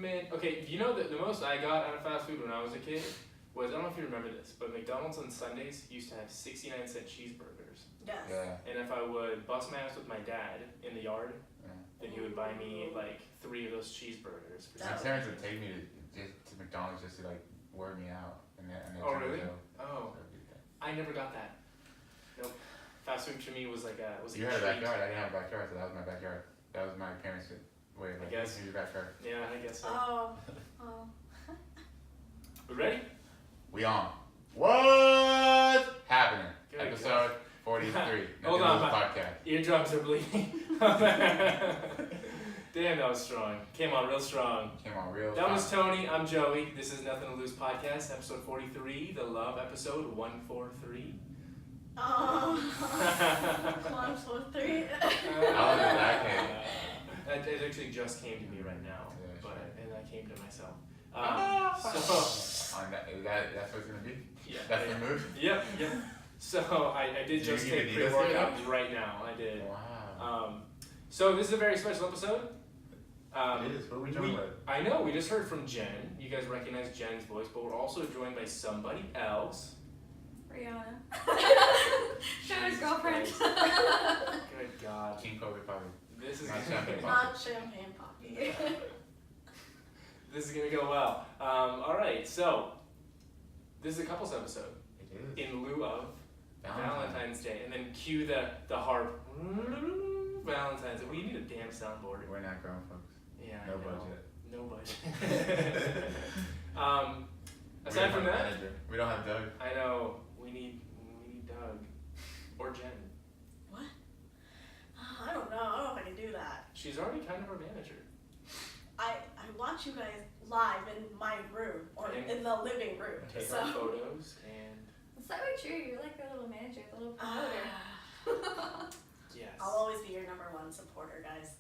Man, okay, you know the most I got out of fast food when I was a kid was, I don't know if you remember this, but McDonald's on Sundays used to have 69-cent cheeseburgers. Yes. Yeah. And if I would bust my ass with my dad in the yard, then he would buy me like 3 of those cheeseburgers. My parents would take me to McDonald's just to like wear me out. And then oh, really? Oh. I never got that. Nope. Fast food to me was like a You had a backyard. I didn't have a backyard, so that was my backyard. That was my parents' way of like, I guess. Your backyard. Yeah, I guess so. Oh. We ready? We on. What's happening? Good Episode 43. Hold on, podcast. Eardrums are bleeding. Damn, that was strong. Came on real strong. That was Tony. I'm Joey. This is Nothing to Lose podcast, episode 43, the love episode 143. Oh. 143. How did that came? It actually just came to me right now, and I came to myself. That's what it's gonna be. Yeah. That's the move. Yep. So I did just take pre-workout right now. I did. Wow. So this is a very special episode. It is. What are we joined with? I know, we just heard from Jen. You guys recognize Jen's voice, but we're also joined by somebody else. Rianna. Show's girlfriend. Good God. King Kobe Poppy. This is Not champagne poppy. Not champagne poppy. This is gonna go well. Alright, so this is a couples episode. It is. In lieu of Valentine's Day. And then cue the harp. Valentine's Day. We need a damn soundboard. We're not grown folks. Yeah, No budget. Aside from that, manager. We don't have Doug. I know we need Doug or Jen. What? I don't know. I don't know if I can do that. She's already kind of our manager. I watch you guys live in my room or in the living room. Take our photos and. It's not really true. You're like our little manager, the little promoter. Yes. I'll always be your number one supporter, guys.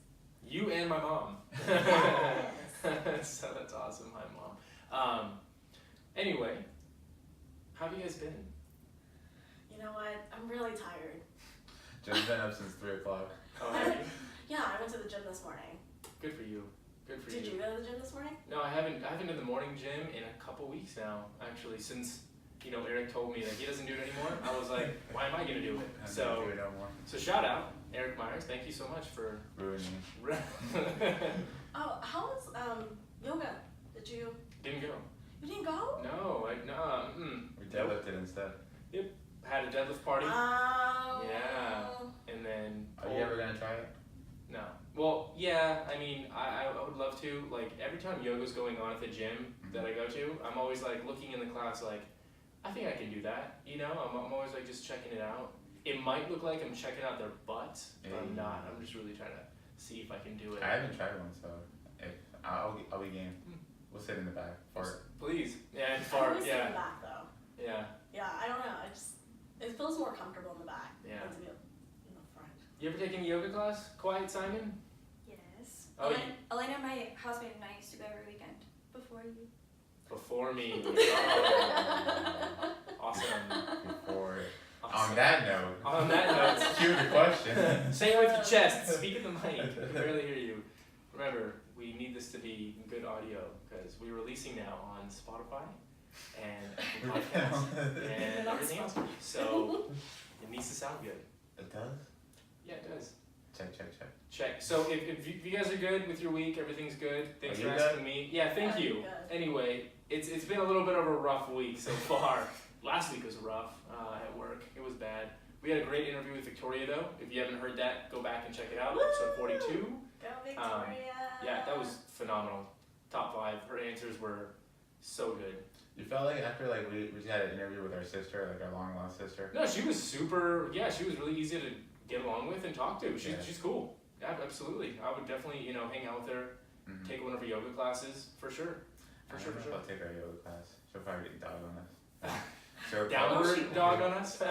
You and my mom. Yes. So that's awesome. Hi, Mom. Anyway, how have you guys been? You know what? I'm really tired. Jen's been up since 3 o'clock. Oh, have you? Yeah, I went to the gym this morning. Good for you. Good for Did you go to the gym this morning? No, I haven't done the morning gym in a couple weeks now. Actually, since Eric told me that he doesn't do it anymore, I was like, why am I gonna do it? So shout out Eric Myers. Thank you so much for ruining. Oh, how was yoga? Did you? Didn't go. You didn't go? No, We deadlifted instead. Yep. Had a deadlift party. Oh. Yeah. And then. Are you ever gonna try it? No. Well, yeah. I mean, I would love to. Like every time yoga's going on at the gym that I go to, I'm always like looking in the class like, I think I can do that. I'm always like just checking it out. It might look like I'm checking out their butt, but I'm not. I'm just really trying to see if I can do it. I haven't tried one, so I'll be game. We'll sit in the back. Fart. Please. Yeah, and fart. I sit in the back though. Yeah. Yeah, I don't know. It feels more comfortable in the back Yeah. than to be in the front. You ever taken a yoga class? Quiet Simon? Yes. Oh, Elena, my housemate, and I used to go every weekend before you. Before me. Oh. Awesome. Before. Awesome. On that note. On that note. Cue the question. Say it with your chest. Speak in the mic. I can barely hear you. Remember, we need this to be good audio because we're releasing now on Spotify and podcasts and everything else. So it needs to sound good. It does? Yeah, it does. Check. So if you guys are good with your week, everything's good. Thanks Are for you asking me. Yeah, thank you. Good. Anyway, it's been a little bit of a rough week so far. Last week was rough at work. It was bad. We had a great interview with Victoria though. If you haven't heard that, go back and check it out. Episode 42. Go Victoria. Yeah, that was phenomenal. Top 5. Her answers were so good. You felt like after we just had an interview with our sister, like our long lost sister. No, she was super. Yeah, she was really easy to get along with and talk to. She's cool. Yeah, absolutely. I would definitely hang out with her, take one of her yoga classes for sure. For sure. I'll take our yoga class. She'll probably get dog on us. Downward dog on us.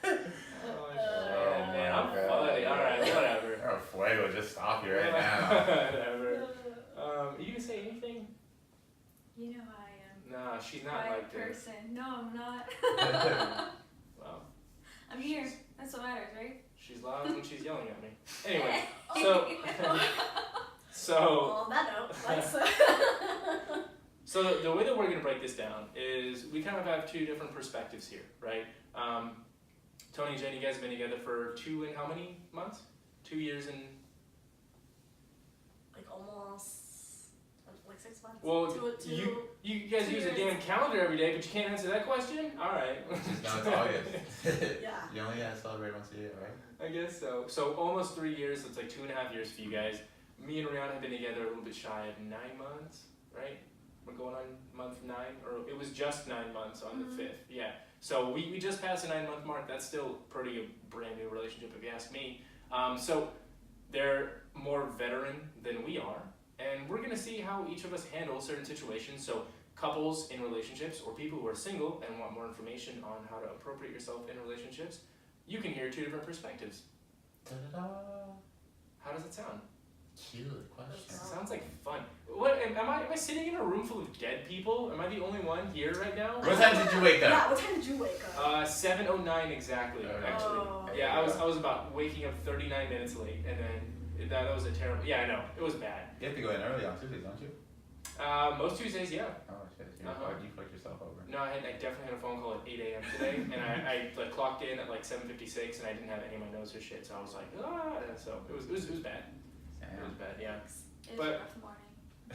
Oh man, I'm funny. All right, whatever. Oh, fuego, just stop you right now. Whatever. Are you gonna say anything? You know how I am. Nah, she's not Quiet like this. person. No, I'm not. Well, I'm here. That's what matters, right? she's loud when she's yelling at me. Anyway, So, on that note, let's. so the way that we're going to break this down is we kind of have two different perspectives here, right? Tony and Jen, you guys have been together for 2 and how many months? 2 years and... Like almost, like 6 months. Well, Two you guys use a damn calendar every day, but you can't answer that question? Alright. No, it's August. Yeah. You only gotta celebrate once a year, right? I guess so. So almost 3 years, so it's like 2.5 years for you guys. Me and Rianna have been together a little bit shy of 9 months, right? We're going on month 9, or it was just 9 months on the 5th, yeah. So we just passed the 9-month mark. That's still pretty a brand new relationship if you ask me. So they're more veteran than we are, and we're gonna see how each of us handle certain situations. So couples in relationships or people who are single and want more information on how to appropriate yourself in relationships, you can hear 2 different perspectives. Da-da-da. How does it sound? Cute question. Sounds like fun. What am I sitting in a room full of dead people? Am I the only one here right now? What time did you wake up? Yeah, what time did you wake up? 7:09 exactly. Actually, Oh. yeah, I was about waking up 39 minutes late, and then that was a terrible. Yeah, I know it was bad. You have to go in early on Tuesdays, don't you? Most Tuesdays, yeah. Oh shit, you fucked yourself over. No, I definitely had a phone call at 8 a.m. today, and I like clocked in at like 7:56, and I didn't have any of my notes or shit, so I was like, so it was bad. It was bad, yeah. It was But- a rough morning.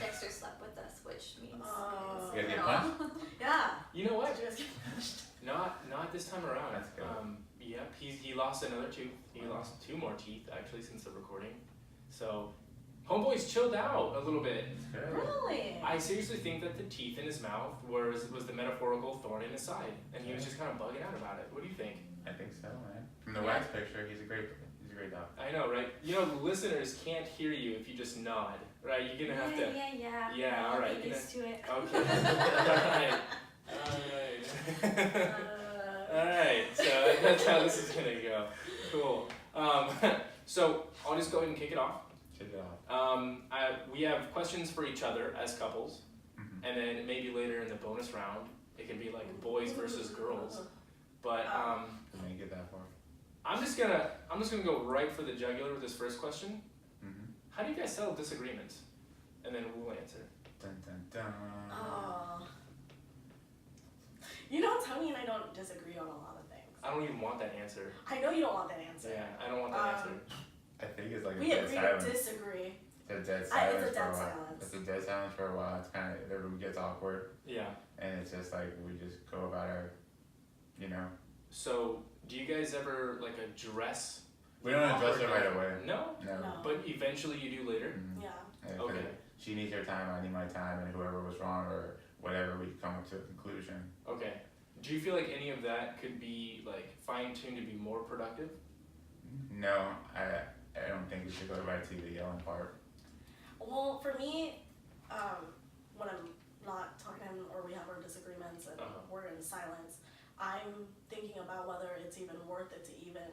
Dexter slept with us, which means Oh. You guys get no. punched? Yeah. You know what? Did you guys get punched? Not this time around. That's good. Yep, he lost another tooth. He lost 2 more teeth actually since the recording. So, homeboy's chilled out a little bit. Good. Really? I seriously think that the teeth in his mouth was the metaphorical thorn in his side, and he was just kind of bugging out about it. What do you think? I think so, man. From the wax picture, he's a great dog. I know, right? You know, the listeners can't hear you if you just nod, right? You're gonna have to. Yeah, all right, Get you're used to it. Okay. All right. So that's how this is gonna go. Cool. So I'll just go ahead and kick it off. Check it out. We have questions for each other as couples, Mhm. and then maybe later in the bonus round, it can be like boys versus girls. But Didn't make it that far. I'm just gonna go right for the jugular with this first question. Mm-hmm. How do you guys settle disagreements? And then we'll answer. Dun dun dun. Oh. You know, Tony and I don't disagree on a lot of things. I don't even want that answer. I know you don't want that answer. Yeah, I don't want that answer. I think it's like a We dead agree to silence. disagree. It's a dead It's silence a for dead a while. silence. It's a dead silence for a while. It's kind of, the room gets awkward, Yeah. and it's just like we just go about our, you know. So, do you guys ever like address? We don't address it right away. No, No. No. but eventually you do later. Mhm. Yeah. Yeah, 'cause Okay. She needs her time, I need my time, and whoever was wrong or whatever, we come up to a conclusion. Okay. Do you feel like any of that could be like fine-tuned to be more productive? No, I don't think we should go right to the yelling part. Well, for me, when I'm not talking to him or we have our disagreements and we're in silence, I'm thinking about whether it's even worth it to even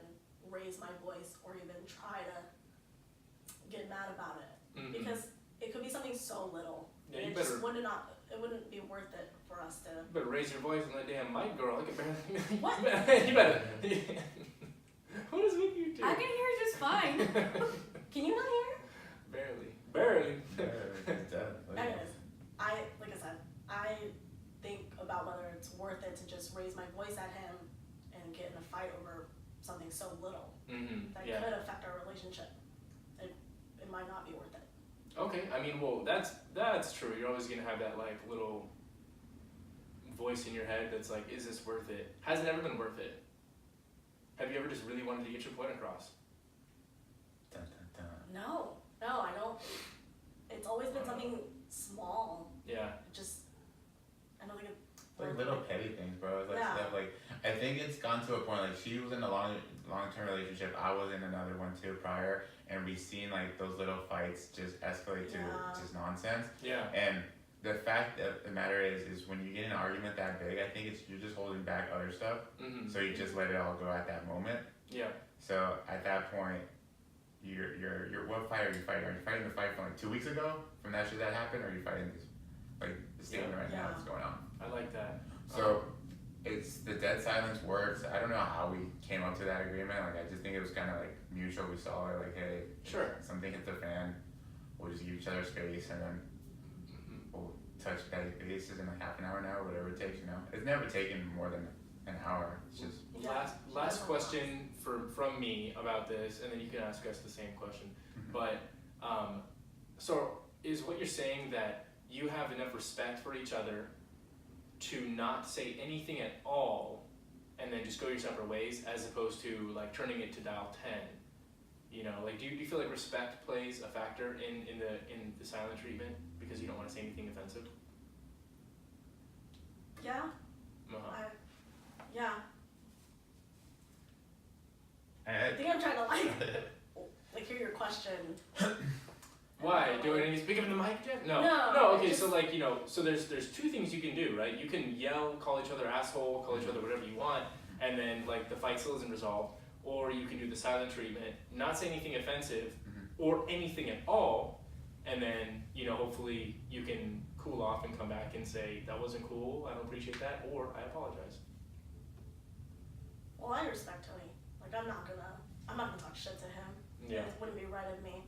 raise my voice or even try to get mad about it. Mhm. Because it could be something so little. Yeah, and you it just better- it wouldn't be worth it for us to. You better raise your voice on that damn mic, girl. I can barely. What? You better. What is with you two? I can hear just fine. Can you not hear? Barely. It's dead. Anyways, like I said, I think about whether it's worth it to just raise my voice at him and get in a fight over something so little Mm-hmm. that Yeah. could affect our relationship. It might not be worth it. Okay. I mean, well, that's true. You're always gonna have that like little voice in your head that's like, is this worth it? Has it ever been worth it? Have you ever just really wanted to get your point across? Dun, dun, dun. No, I don't. It's always been something small. Yeah. I don't think it's Like little petty things, bro. It's like Yeah. stuff like, I think it's gone to a point, like she was in a long-term relationship, I was in another one too prior, and we've seen like those little fights just escalate to Yeah. just nonsense. Yeah. And the fact of the matter is when you get in an argument that big, I think you're just holding back other stuff, Mm-hmm. so you just let it all go at that moment. Yeah. So at that point, you're what fight are you fighting? Are you fighting the fight from like 2 weeks ago from that shit that happened, or are you fighting this like the statement right now Yeah. that's going on? I like that. So it's the dead silence works. I don't know how we came up to that agreement. Like I just think it was kind of like mutual. We saw it like, hey, Sure. something hit the fan. We'll just give each other's face, and then we'll touch bases in like half an hour now, or whatever it takes. It's never taken more than an hour. It's just last question from me about this, and then you can ask us the same question. But so is what you're saying that you have enough respect for each other to not say anything at all, and then just go your separate ways, as opposed to like turning it to dial 10? Like do you feel like respect plays a factor in the silent treatment because you don't want to say anything offensive? Yeah. Yeah. I think I'm trying to like hear your question. Why? Do I need to speak up in the mic, Jen? No. Okay, so like so there's two things you can do, right? You can yell, call each other asshole, call each other whatever you want, and then like the fight still isn't resolved. Or you can do the silent treatment, not say anything offensive or anything at all, and then hopefully you can cool off and come back and say that wasn't cool, I don't appreciate that, or I apologize. Well, I respect Tony. Like I'm not gonna talk shit to him. Yeah. It wouldn't be right of me,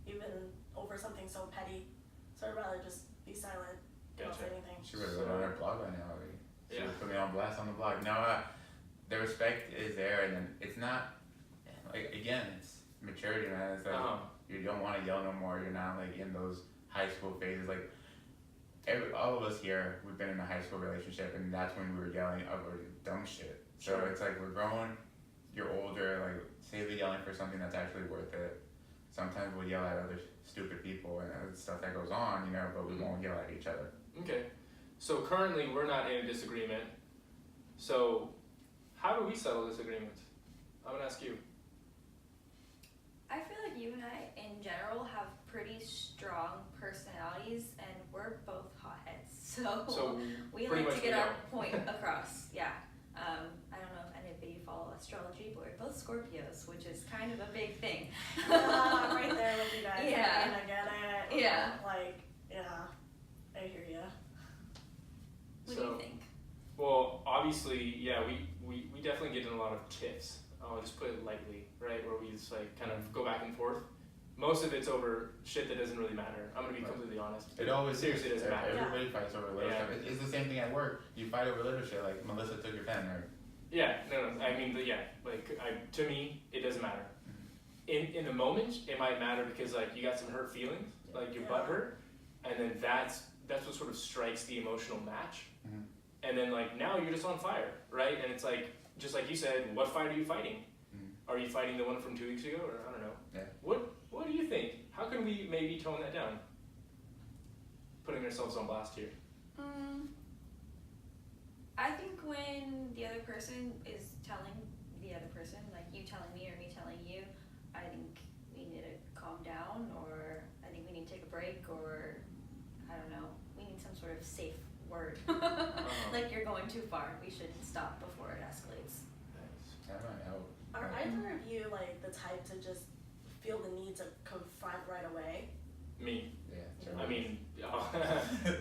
even over something so petty. So I'd rather just be silent. Not say anything. She would have went on her blog by now. She would have put me on blast on the blog. No, the respect is there, and then it's not like, again, it's maturity, man. It's like you don't want to yell no more. You're not like in those high school phases. Like all of us here, we've been in a high school relationship, and that's when we were yelling over dumb shit. So it's like we're growing. You're older. Like save the yelling for something that's actually worth it. Sometimes we'll yell at other stupid people and stuff that goes on, but we won't yell at each other. Okay. So currently we're not in a disagreement. So how do we settle disagreements? I'm gonna ask you. I feel like you and I, in general, have pretty strong personalities, and we're both hotheads. So we like to get our point across. Yeah. I don't know if any of you follow astrology, but we're both Scorpios, which is kind of a big thing. I'm right there with you guys. Yeah. I get it. Yeah. I hear ya. What do you think? Well, obviously, yeah, we definitely get in a lot of tiffs. I'll just put it lightly, right? Where we just like kind of go back and forth. Most of it's over shit that doesn't really matter. I'm gonna be completely honest. It always seriously doesn't matter. Everybody fights over little stuff. It's the same thing at work. You fight over little shit, like Melissa took your pen, or. Yeah, no. I mean, to me, it doesn't matter. In the moment, it might matter because like you got some hurt feelings, like your butt hurt, and then that's what sort of strikes the emotional match. And then like now you're just on fire, right? And it's like just like you said, what fight are you fighting? Are you fighting the one from 2 weeks ago, or I don't know? Yeah. What do you think? How can we maybe tone that down? Putting ourselves on blast here. I think when the other person is telling the other person, like you telling me or me telling you, I think we need to calm down, or I think we need to take a break, or I don't know, we need some sort of safe word. Like you're going too far, we should stop before it escalates. That might help. Are either of you like the type to just feel the need to confront right away? Me. Yeah. I mean,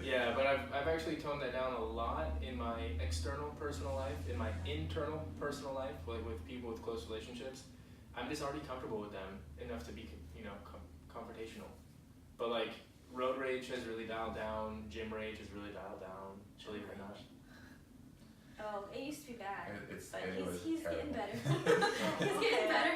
yeah, but I've actually toned that down a lot in my external personal life, in my internal personal life, like with people with close relationships. I'm just already comfortable with them enough to be, confrontational. But like road rage has really dialed down, gym rage has really dialed down, believe it or not. Oh, it used to be bad, but he's terrible. getting better. He's getting better.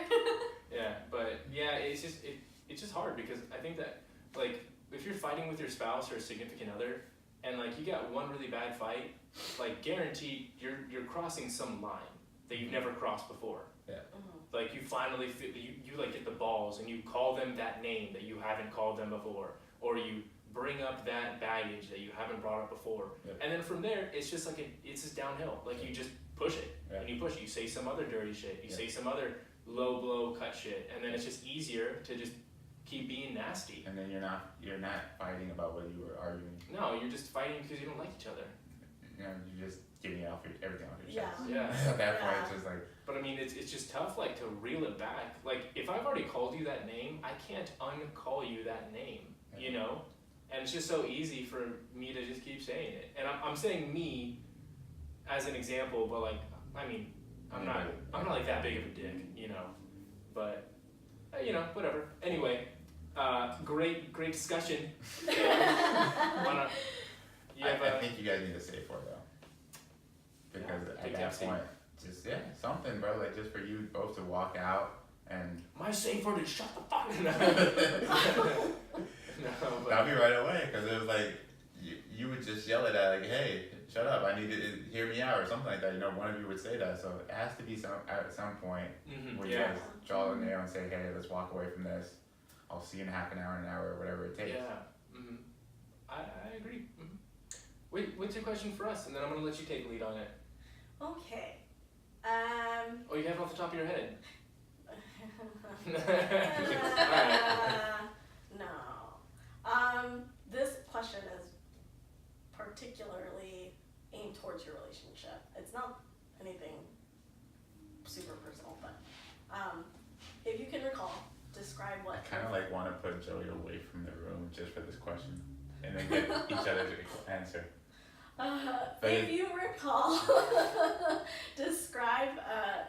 Yeah, but yeah, it's just hard because I think that like if you're fighting with your spouse or a significant other and like you got one really bad fight, like guaranteed you're crossing some line that you've never crossed before. Yeah. Like you finally you like get the balls and you call them that name that you haven't called them before, or you bring up that baggage that you haven't brought up before. Yep. And then from there, it's just like it's just downhill. Like you just push it, and you push it. You say some other dirty shit. You say some other low blow cut shit, and then it's just easier to just keep being nasty. And then you're not fighting about what you were arguing. No, you're just fighting because you don't like each other. You're just getting everything off your chest. Yeah. At that point, it's just like. But I mean, it's just tough, like to reel it back. Like if I've already called you that name, I can't uncall you that name. And it's just so easy for me to just keep saying it. And I'm saying me as an example, but like, I mean, I'm not like that big of a dick, But, whatever. Anyway, Great discussion. I think you guys need a safe word though. Because at that point, just something, bro. Like just for you both to walk out and. My safe word is shut the fuck up. No, That'd be right away, because it was like you would just yell at that, like, hey, shut up, I need to hear me out, or something like that. You know, one of you would say that, so it has to be at some point where you guys draw the nail and say, hey, let's walk away from this. I'll see you in half an hour, or whatever it takes. Yeah. I agree. Wait, what's your question for us? And then I'm gonna let you take the lead on it. Okay. Oh, you have it off the top of your head. No. This question is particularly aimed towards your relationship. It's not anything super personal, but if you can recall, describe what. I kind of like want to put Joey away from the room just for this question, and then get each other's answer. If you recall, describe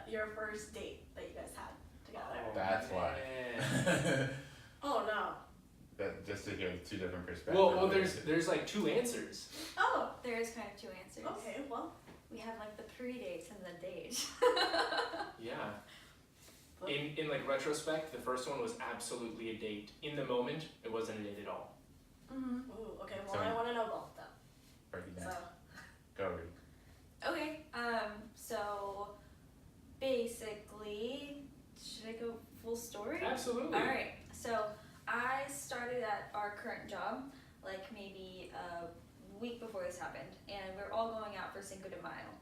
your first date that you guys had together. That's why. Oh no. That just to hear two different perspectives. Well, there's like two answers. Oh. There is kind of two answers. Okay, well. We have like the pre-dates and the date. Yeah. In like retrospect, the first one was absolutely a date. In the moment, it wasn't a date at all. Mm-hmm. Ooh, okay, well So, I want to know both then. Break it down. So. Go, Reed. Okay, so basically, should I go full story? Absolutely. Alright, so I started at our current job like maybe a week before this happened, and we were all going out for Cinco de Mayo.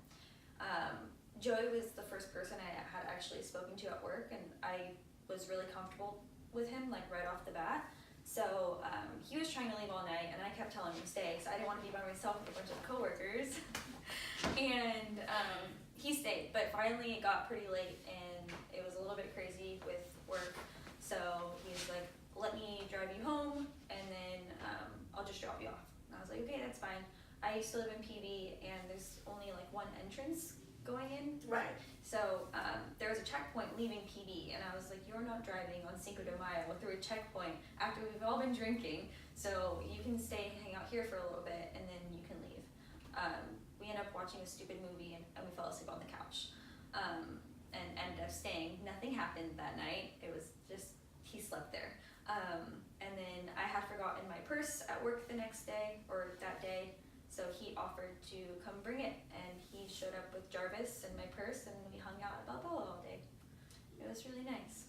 Joey was the first person I had actually spoken to at work, and I was really comfortable with him like right off the bat. So he was trying to leave all night, and I kept telling him to stay, so I didn't want to be by myself with a bunch of coworkers. And he stayed, but finally it got pretty late, and it was a little bit crazy with work. So he was like, let me drive you home, and then I'll just drop you off. And I was like, okay, that's fine. I used to live in PV, and there's only like one entrance going in. Right. So there was a checkpoint leaving PV, and I was like, you're not driving on Cinco de Mayo through a checkpoint after we've all been drinking, so you can stay and hang out here for a little bit, and then you can leave. We ended up watching a stupid movie, and we fell asleep on the couch, and ended up staying. Nothing happened that night. It was just, he slept there. And then I had forgotten my purse at work the next day, or that day, so he offered to come bring it, and he showed up with Jarvis and my purse, and we hung out at Balboa all day. It was really nice.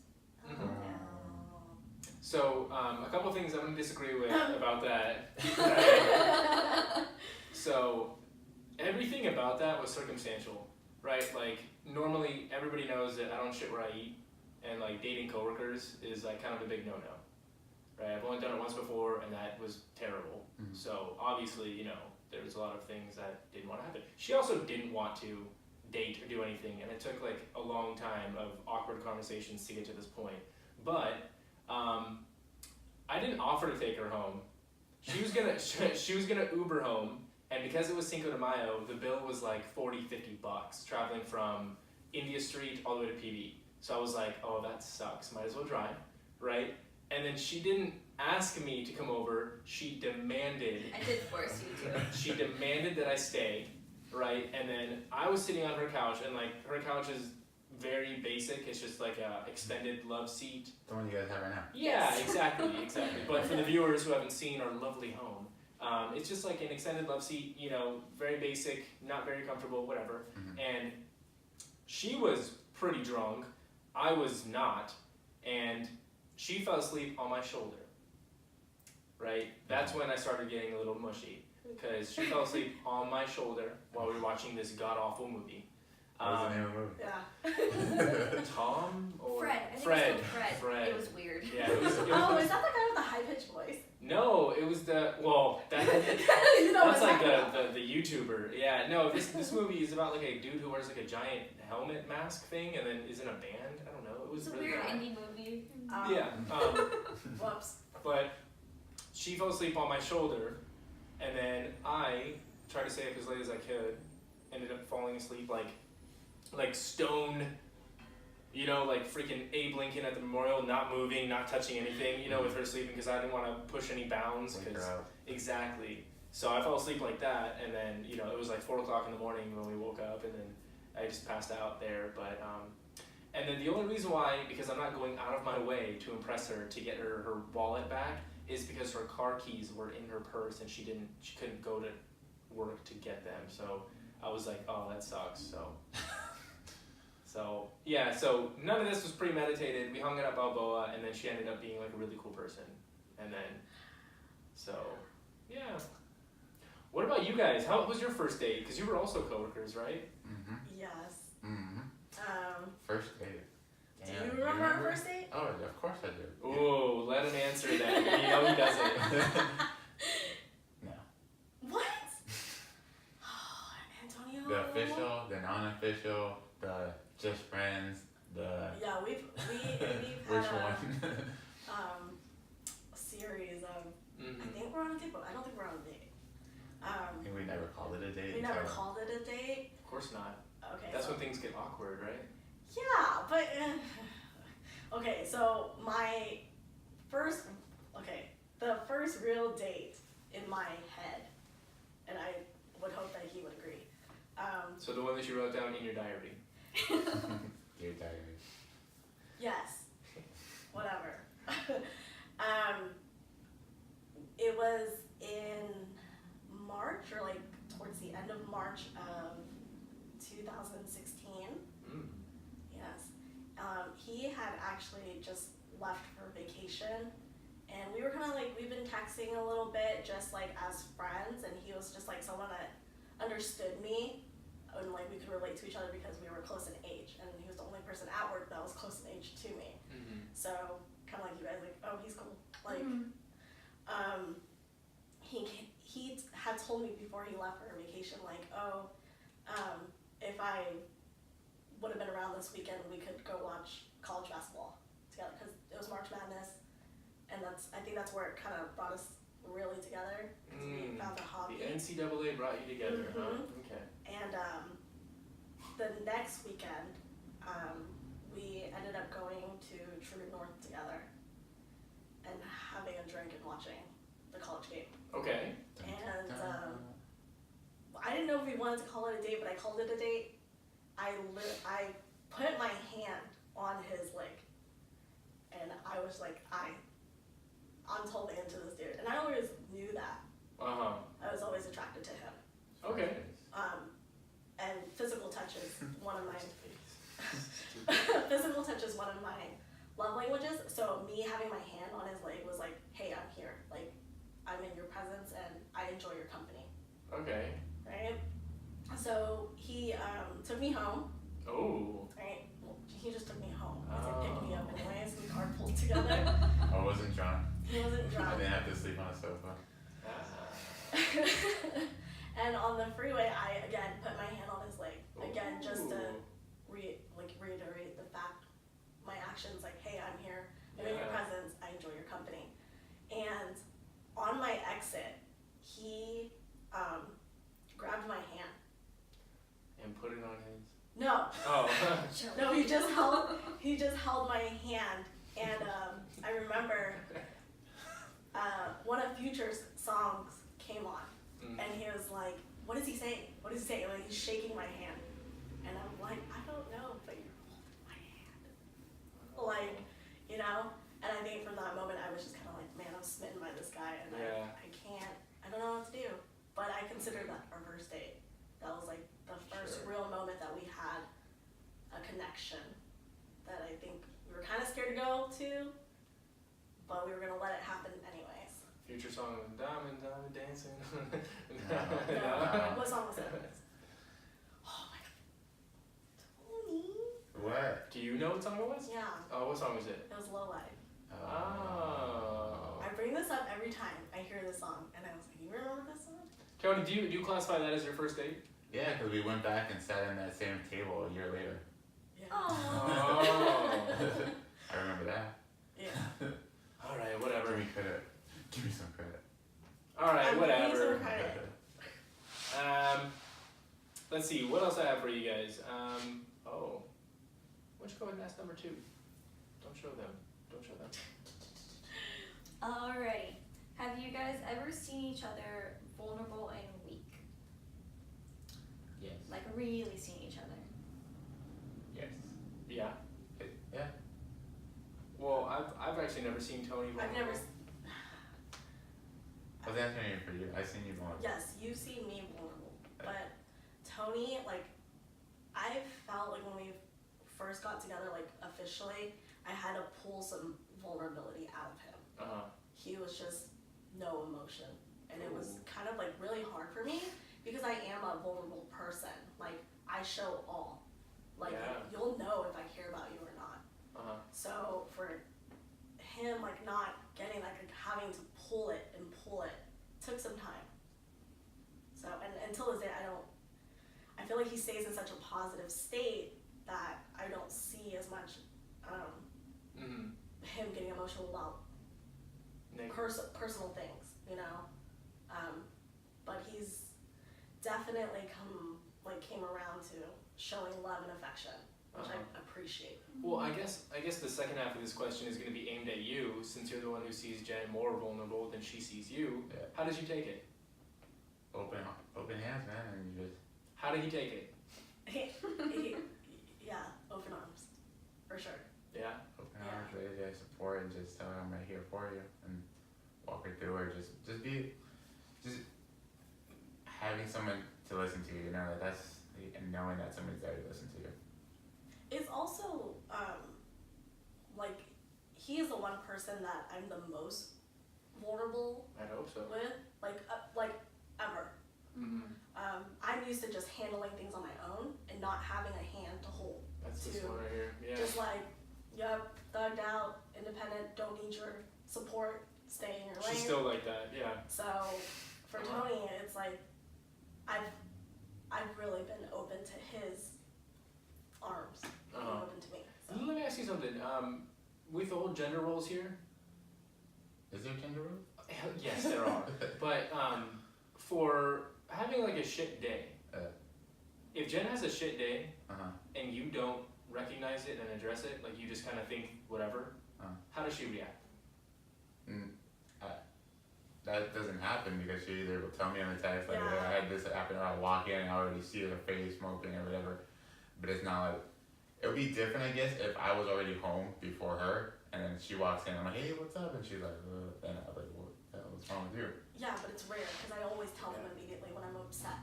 So a couple things I'm going to disagree with about that. So everything about that was circumstantial, right? Like normally everybody knows that I don't shit where I eat, and like dating coworkers is like kind of a big no-no, right? I've only done it once before, and that was terrible. So obviously, you know, there was a lot of things that didn't want to happen. She also didn't want to date or do anything, and it took like a long time of awkward conversations to get to this point. But I didn't offer to take her home. She was gonna Uber home, and because it was Cinco de Mayo, the bill was like $40-$50 traveling from India Street all the way to PV. So I was like, oh, that sucks. Might as well drive, right? And then she didn't ask me to come over. She demanded. I did force you to. She demanded that I stay, right? And then I was sitting on her couch, and like her couch is very basic. It's just like a extended love seat. The one you guys have right now. Yeah, exactly. But for the viewers who haven't seen our lovely home, it's just like an extended love seat. You know, very basic, not very comfortable, whatever. And she was pretty drunk. I was not, and she fell asleep on my shoulder. Right? That's when I started getting a little mushy, because she fell asleep on my shoulder while we were watching this god-awful movie. What was the name of the movie? Yeah. Tom or Fred. I think Fred. it was called Fred. Fred. It was weird. Yeah, it was Oh, is that the guy with the high-pitched voice? No, it was that's You know what like I'm talking the YouTuber. Yeah, no, this movie is about like a dude who wears like a giant helmet mask thing and then is in a band. I don't know. It was It's a really weird bad. indie movie. Yeah. Whoops. But she fell asleep on my shoulder, and then I tried to stay up as late as I could. Ended up falling asleep like stone, You know, like freaking Abe Lincoln at the memorial, not moving, not touching anything, you know, with her sleeping because I didn't want to push any bounds. Exactly. So I fell asleep like that, and then, you know, it was like 4 o'clock in the morning when we woke up, and then I just passed out there. But, and then the only reason why, because I'm not going out of my way to impress her to get her wallet back, is because her car keys were in her purse and she couldn't go to work to get them. So I was like, oh, that sucks. So yeah, so none of this was premeditated. We hung it up Balboa, and then she ended up being like a really cool person. And then, so yeah. What about you guys? How was your first date? Because you were also coworkers, right? Mm-hmm. Yes. Mm-hmm. First date. Do you remember our first date? Oh, of course I do. Ooh, let him answer that. You know he doesn't. No. What? Oh, Antonio. The official, the non-official, the just friends, the. Yeah, we've Which had one? a series of. Mm-hmm. I think we're on a date, but I don't think we're on a date. I think we never called it a date. We never called it a date. Of course not. Okay. That's when things get awkward, right? Yeah, but okay. So the first real date in my head, and I would hope that he would agree. So the one that you wrote down in your diary. Your diary. Yes. Whatever. It was in March, or like towards the end of March of 2016. Yes. He had actually just left for vacation, and we were kind of like, we've been texting a little bit, just like as friends, and he was just like someone that understood me, and like we could relate to each other because we were close in age, and he was the only person at work that was close in age to me. Mm-hmm. So kind of like you guys, like, oh, he's cool. Like, he had told me before he left for vacation, like, oh, if I would have been around this weekend, we could go watch college basketball together, because it was March Madness, and I think that's where it kind of brought us really together, because we found a hobby. The NCAA brought you together, huh? Okay. And the next weekend, we ended up going to True North together and having a drink and watching the college game. Okay. And I didn't know if we wanted to call it a date, but I called it a date. I put my hand on his leg, and I was like, I'm totally into this dude, and I always knew that. I was always attracted to him. Okay. And physical touch is one of my physical touch is one of my love languages. So me having my hand on his leg was like, hey, I'm here. Like, I'm in your presence, and I enjoy your company. Okay. Right. So he took me home. Oh. Right. Well, he just took me home. He didn't pick me up anyways. We carpooled together. I wasn't drunk. He wasn't drunk. I didn't have to sleep on a sofa. And on the freeway, I again put my hand on his leg, again just to reiterate the fact, my actions, like, hey, I'm here, I'm in your presence, I enjoy your company. And on my exit, he grabbed my hand. And put it on his. No. Oh. No, he just held my hand, and I remember one of Future's songs came on. And he was like, what is he saying? What is he saying? Like, he's shaking my hand. And I'm like, I don't know, but you're holding my hand. Like, you know? And I think from that moment, I was just kind of like, man, I'm smitten by this guy. And I don't know what to do. But I consider that our first date. That was like the first real moment that we had a connection that I think we were kind of scared to go to, but we were going to let it happen anyways. Future song, Diamond, Diamond Dancing. No. What song was it? Oh my god. Tony. What? Do you know what song it was? Yeah. Oh, what song was it? It was Low Life. Oh. I bring this up every time I hear this song, and I was like, you remember this song? Cody, do you classify that as your first date? Yeah, because we went back and sat in that same table a year later. Yeah. Oh. I remember that. Yeah. All right, whatever. Give me some credit. All right, I'm whatever. giving you some credit. Let's see, what else I have for you guys? Why don't you go ahead and ask number 2? Don't show them. Don't show them. Alrighty. Have you guys ever seen each other vulnerable and weak? Yes. Like really seen each other? Yes. Yeah. Yeah. Well, I've actually never seen Tony vulnerable. I've never. I was answering it for you. I've seen you vulnerable. Yes, you've seen me vulnerable, but Tony, like, I felt like when we first got together, like officially, I had to pull some vulnerability out of him. He was just no emotion, and it was kind of like really hard for me because I am a vulnerable person. Like, I show all. Like, you'll know if I care about you or not. So for him, like, not getting that, like, having to pull it took some time. So, and until this day, I feel like he stays in such a positive state that I don't see as much him getting emotional about personal things, you know. But he's definitely came around to showing love and affection, which I appreciate. Well, I guess the second half of this question is going to be aimed at you, since you're the one who sees Jen more vulnerable than she sees you. Yeah. How did you take it? Open hands, man, and you just. How did he take it? Yeah, open arms, for sure. Yeah. Open arms, ready to support, and just tell her I'm right here for you, and walk her through, or just having someone to listen to, you know, and knowing that someone's there to listen to you. It's also like, he is the one person that I'm the most vulnerable I hope so. with, like ever. I'm used to just handling things on my own and not having a hand to hold. That's this one right here. Yeah. Just like, yep, thugged out, independent, don't need your support, stay in your lane. She's still like that. Yeah. So for Tony, it's like I've really been open to his arms, being open to me. So. Let me ask you something. With all gender roles here. Is there gender roles? Yes, there are. But for having like a shit day, if Jen has a shit day and you don't recognize it and address it, like you just kind of think whatever, how does she react? That doesn't happen because she either will tell me on the text, like, Yeah. hey, I had this happen, or I'll walk in and I already see her face smoking or whatever. But it's not like, it would be different, I guess, if I was already home before her and then she walks in, I'm like, hey, what's up? And she's like, and I'm like, what the hell, what's wrong with you? Yeah, but it's rare because I always tell him immediately when I'm upset.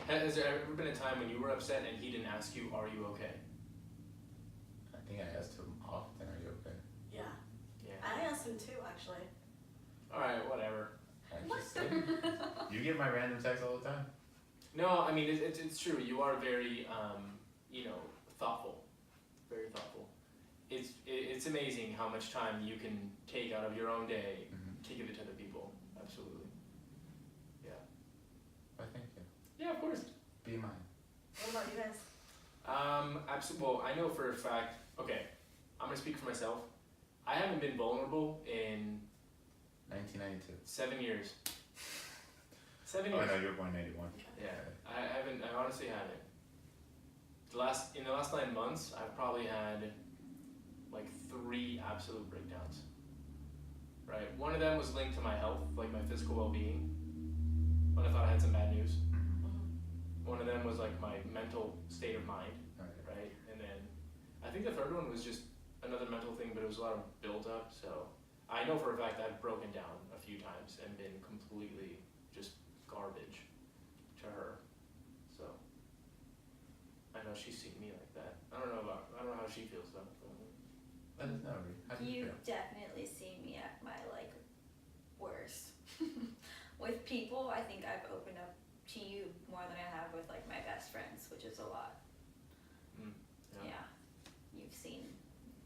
Has there ever been a time when you were upset and he didn't ask you, are you okay? I think I asked him often, are you okay? Yeah. Yeah. I asked him too, actually. Alright, whatever. You get my random texts all the time? No, I mean, it's true. You are very, thoughtful. Very thoughtful. It's amazing how much time you can take out of your own day to give it to other people. Absolutely. Yeah. Well, thank you. Yeah, of course. Be mine. What about you guys? Absolutely. Well, I know for a fact. Okay, I'm gonna speak for myself. I haven't been vulnerable in 1992. 7 years. 7 Oh, years. no, you're born 91. Yeah, I haven't. I honestly haven't. In the last 9 months, I've probably had like 3 absolute breakdowns. Right. One of them was linked to my health, like my physical well-being, when I thought I had some bad news. One of them was like my mental state of mind, right? And then I think the third one was just another mental thing, but it was a lot of build-up. So I know for a fact I've broken down a few times and been completely just garbage to her. So I know she's seen me like that. I don't know how she feels though. Let us know, Ree. How do you You've feel? definitely seen me at my worst. With people, I think I've opened up to you more than I have with my best friends, which is a lot. Yeah. You've seen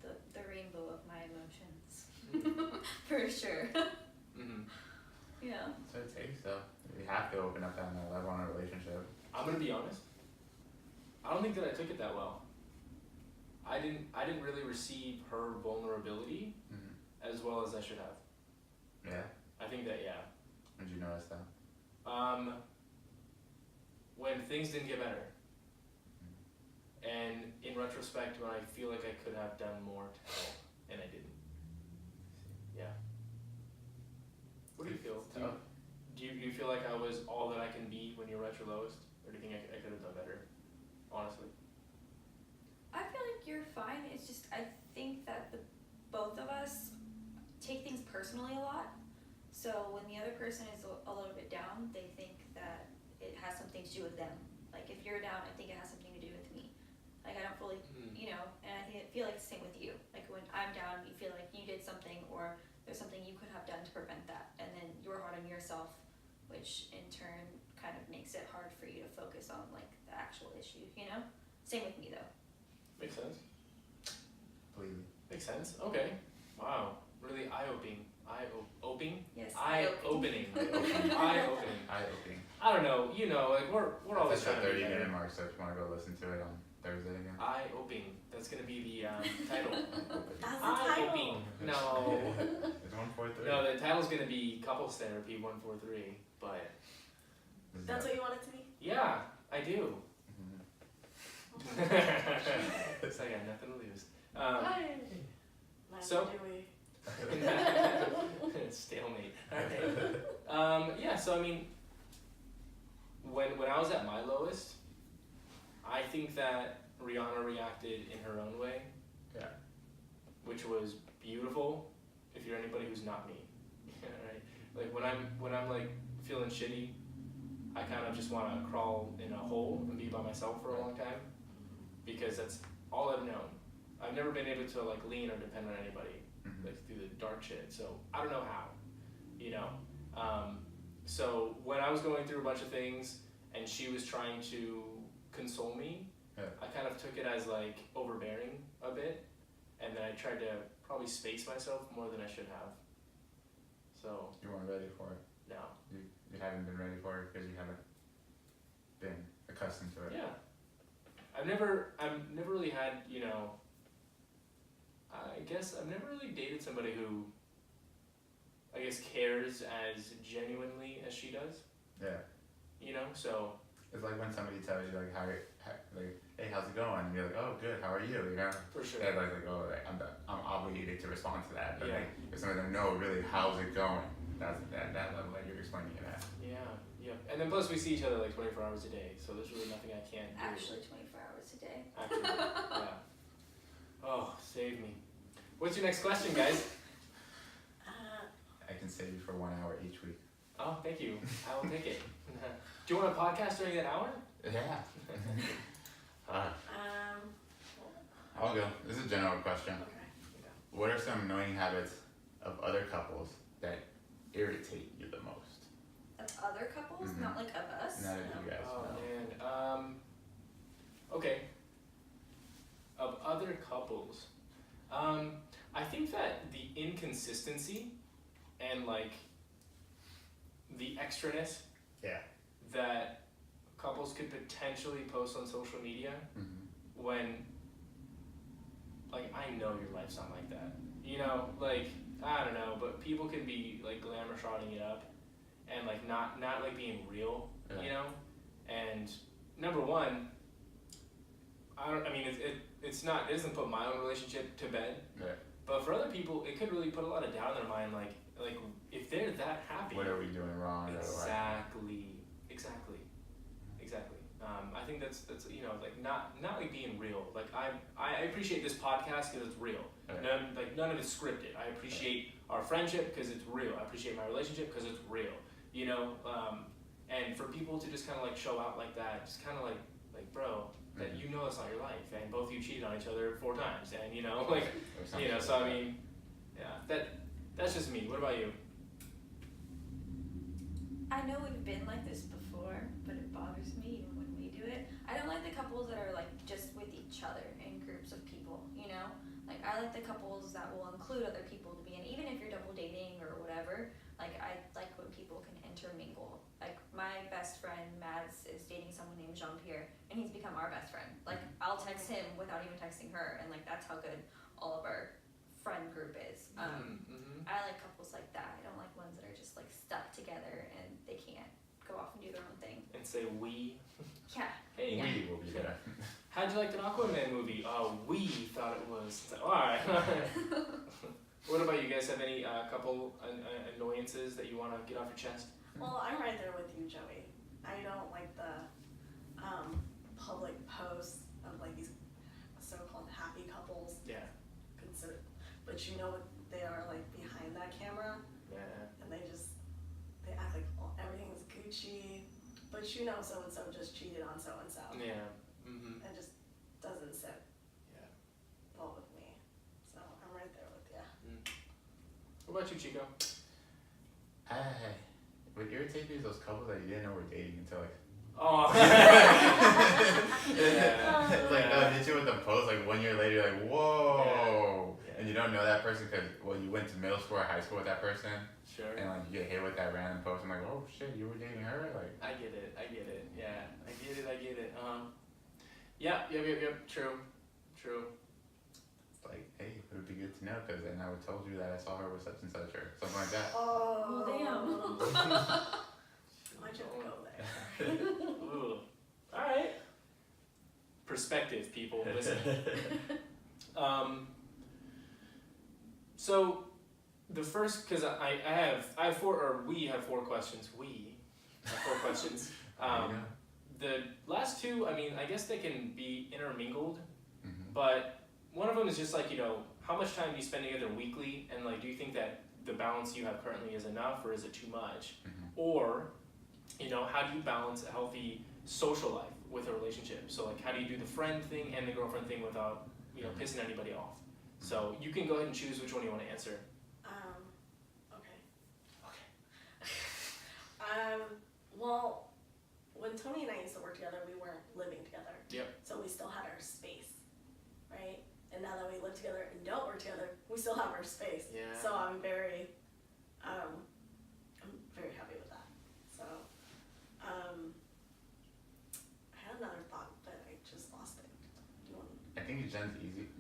the rainbow of my emotions. For sure. Yeah. That's what it takes, though. We have to open up that level in a relationship. I'm gonna be honest. I don't think that I took it that well. I didn't really receive her vulnerability as well as I should have. Yeah? I think that, yeah. When did you notice that? When things didn't get better. And in retrospect, when I feel like I could have done more to help, and I didn't. Yeah. What do you feel? Do you feel like I was all that I can be when you were at your lowest? Or do you think I could have done better? Honestly. I feel like you're fine. It's just I think that both of us take things personally a lot. So when the other person is a little bit down, they think that it has something to do with them. Like if you're down, I think it has something to do with me. Like I don't fully, and I feel like it's the same with you. Like when I'm down, you feel like you did something or there's something you could have done to prevent that, and then you're hard on yourself, which in turn kind of makes it hard for you to focus on like the actual issue. Same with me though. Makes sense. Completely. Makes sense. Okay. Wow. Really eye-opening. Eye-opening? Yes. Eye-opening. Eye-opening. Eye-opening. I don't know. Like we're always That's trying to the be 30-minute better. mark, so if you want to go listen to it on Thursday again. Eye-opening. That's gonna be the title. That's the title. Eye-opening. No. It's 143. No, the title's gonna be Couples Therapy 143. But That's what you want it to be? yeah, I do. Mm-hmm. So I got nothing to lose. Neither So- do we. Stalemate. Alright. Yeah, so I mean, when I was at my lowest, I think that Rianna reacted in her own way. Yeah. Which was beautiful if you're anybody who's not me. Right? Like when I'm like feeling shitty, I kind of just want to crawl in a hole and be by myself for a long time, because that's all I've known. I've never been able to like lean or depend on anybody. Mm-hmm. Like through the dark shit, so I don't know how, so when I was going through a bunch of things and she was trying to console me, I kind of took it as like overbearing a bit, and then I tried to probably space myself more than I should have. So You weren't ready for it. no. You haven't been ready for it because you haven't been accustomed to it. Yeah. I've never really had, I guess I've never really dated somebody who, I guess, cares as genuinely as she does. Yeah. So. It's like when somebody tells you like like, hey, how's it going? And you're like, oh, good. How are you? For sure. Yeah, like oh, I'm obligated to respond to that. But Yeah. like, if somebody doesn't know really how's it going, that's that level that you're explaining it at. Yeah. And then plus we see each other like 24 hours a day, so there's really nothing I can't do. Actually, 24 hours a day. Actually, yeah. Oh, save me. What's your next question, guys? I can save you for 1 hour each week. Oh, thank you. I will take it. Do you want a podcast during that hour? Yeah. I'll go. This is a general question. Okay. What are some annoying habits of other couples that irritate you the most? Of other couples, Mhm. not like of us. Not of you guys. Oh no. man. Okay. Of other couples, I think that the inconsistency and like the extraness Yeah. that couples could potentially post on social media Mm-hmm. when, like, I know your life's not like that. Like, I don't know, but people could be like glamour shotting it up and like not like being real, Yeah. And number one, it doesn't put my own relationship to bed, Yeah. but for other people, it could really put a lot of doubt in their mind, like if they're that happy. What are we doing wrong? Exactly. I think that's like not like being real. Like I appreciate this podcast because it's real. Yeah. None of it's scripted. I appreciate our friendship because it's real. I appreciate my relationship because it's real. And for people to just kind of like show out like that, just kind of like bro, that that's not your life, and both of you cheated on each other 4 times, and so I mean, yeah, that's just me. What about you? I know we've been like this before, but it bothers me even when we do it. I don't like the couples that are like just with each other in groups of people, Like I like the couples that will include other people to be in, even if you're double dating or whatever. Like I like when people can intermingle. Like my best friend Mads is dating someone named Jean-Pierre, and he's become our best friend. Like I'll text him without even texting her, and like that's how good all of our friend group is. I like couples like that. I don't like ones that are just like stuck together and they can't go off and do their own thing. And say we. Yeah. Hey. We will be there. how'd you like the Aquaman movie? Oh, we thought it was. It's like, all right. What about you guys? Have any couple annoyances that you want to get off your chest? Well, I'm right there with you, Joey. I don't like the public posts of like these so-called happy couples. Yeah. But you know what they are like behind that camera, Yeah. and they act like everything's Gucci, but you know so and so just cheated on so and so. Yeah. Mm-hmm. It just doesn't sit Yeah. well with me. So I'm right there with you. What about you, Chico? What irritates me is those couples that you didn't know were dating until like. Oh. It's like hit you with the post like 1 year later, you're like whoa, and you don't know that person because you went to middle school or high school with that person. Sure. And like you get hit with that random post. I'm like, oh shit, you were dating her? Like. I get it. Yeah. I get it. Yep. True. It's like, hey, it would be good to know because then I would told you that I saw her with such and such or something like that. Oh, damn. Why'd you have to go there? Ooh. All right. Perspective, people. Listen. So the first, because I have four, or we have four questions. We have four questions. The last two, I mean, I guess they can be intermingled, but one of them is just like, how much time do you spend together weekly, and like, do you think that the balance you have currently is enough, or is it too much? Or, how do you balance a healthy social life with a relationship? So like, how do you do the friend thing and the girlfriend thing without, pissing anybody off? So you can go ahead and choose which one you want to answer. Okay. Well, when Tony and I used to work together, we weren't living together. Yep. So we still had our space, right? And now that we live together and don't work together, we still have our space. Yeah. So I'm very happy with that. So, I had another thought, but I just lost it. Do you want? I think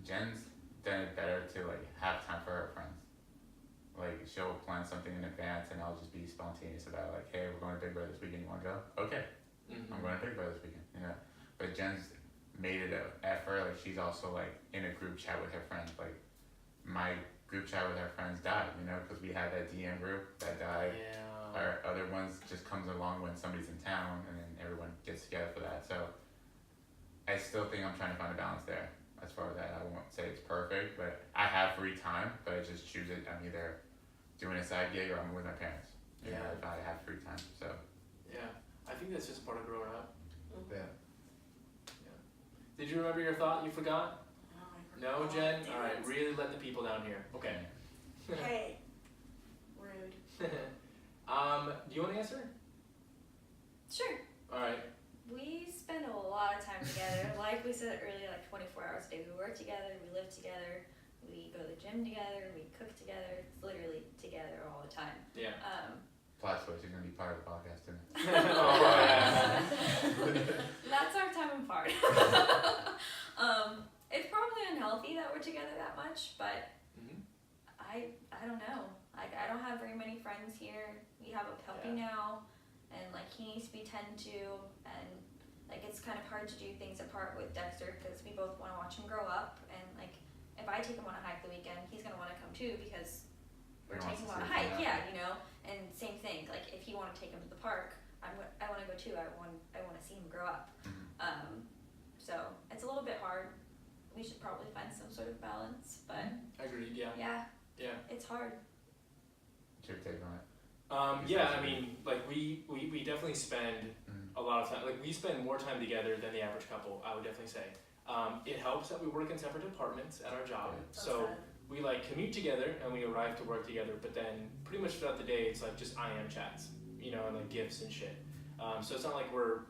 Jen's done it better to like have time for her friends. Like she'll plan something in advance, and I'll just be spontaneous about it. Like, hey, we're going to Big Brother this weekend. You want to go? Okay. I'm going to Big Brother this weekend. But Jen's made it an effort. Like she's also like in a group chat with her friends. Like my group chat with our friends died, because we had that DM group that died. Yeah. Our other ones just comes along when somebody's in town, and then everyone gets together for that. So I still think I'm trying to find a balance there. As far as that, I won't say it's perfect, but I have free time, but I just choose it. I'm either doing a side gig or I'm with my parents. If I have free time, so. Yeah, I think that's just part of growing up. Yeah. Did you remember your thought you forgot? No, I No, forgot. Jen? Damn Alright, it. really let the people down here. Okay. Hey. Rude. Do you want to answer? Sure. Alright. We spend a lot of time together. Like we said earlier, like 24 hours a day. We work together, we live together, we go to the gym together, we cook together. It's literally together all the time. Yeah. Plot twist, you're going to be part of the podcast too. Oh, yeah. That's our time apart. It's probably unhealthy that we're together that much, but I don't know. Like I don't have very many friends here. We have a puppy now, and like he needs to be tended to, and like it's kind of hard to do things apart with Dexter because we both want to watch him grow up, and like if I take him on a hike the weekend, he's gonna want to come too because we're taking him on a hike. Yeah, and same thing. Like if you want to take him to the park, I want to go too. I want to see him grow up. So it's a little bit hard. We should probably find some sort of balance, but Agreed, yeah. Yeah, it's hard. What's your take on it? I mean, like we definitely spend a lot of time. Like we spend more time together than the average couple, I would definitely say. It helps that we work in separate departments at our job, so we like commute together and we arrive to work together. But then pretty much throughout the day, it's like just IM chats, and like gifts and shit. So it's not like we're